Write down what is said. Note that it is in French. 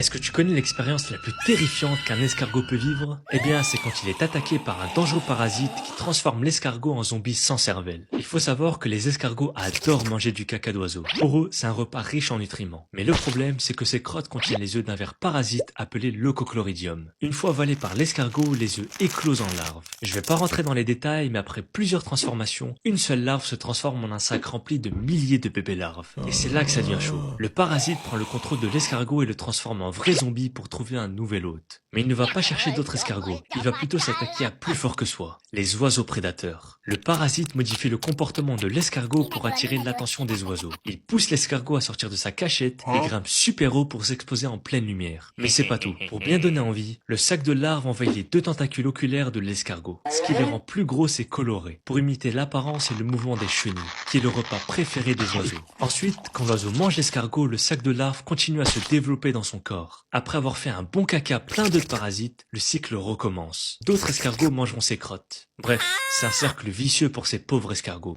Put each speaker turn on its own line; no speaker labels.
Est-ce que tu connais l'expérience la plus terrifiante qu'un escargot peut vivre? Eh bien, c'est quand il est attaqué par un dangereux parasite qui transforme l'escargot en zombie sans cervelle. Il faut savoir que les escargots adorent manger du caca d'oiseau. Pour eux, c'est un repas riche en nutriments. Mais le problème, c'est que ces crottes contiennent les œufs d'un ver parasite appelé Leucochloridium. Une fois avalés par l'escargot, les œufs éclosent en larves. Je vais pas rentrer dans les détails, mais après plusieurs transformations, une seule larve se transforme en un sac rempli de milliers de bébés larves. Et c'est là que ça devient chaud. Le parasite prend le contrôle de l'escargot et le transforme en vrai zombie pour trouver un nouvel hôte. Mais il ne va pas chercher d'autres escargots, il va plutôt s'attaquer à plus fort que soi, les oiseaux prédateurs. Le parasite modifie le comportement de l'escargot pour attirer l'attention des oiseaux. Il pousse l'escargot à sortir de sa cachette et grimpe super haut pour s'exposer en pleine lumière. Mais c'est pas tout. Pour bien donner envie, le sac de larves envahit les deux tentacules oculaires de l'escargot, ce qui les rend plus grosses et colorées, pour imiter l'apparence et le mouvement des chenilles, qui est le repas préféré des oiseaux. Ensuite, quand l'oiseau mange l'escargot, le sac de larves continue à se développer dans son corps. Après avoir fait un bon caca plein de parasites, le cycle recommence. D'autres escargots mangeront ses crottes. Bref, c'est un cercle vicieux pour ces pauvres escargots.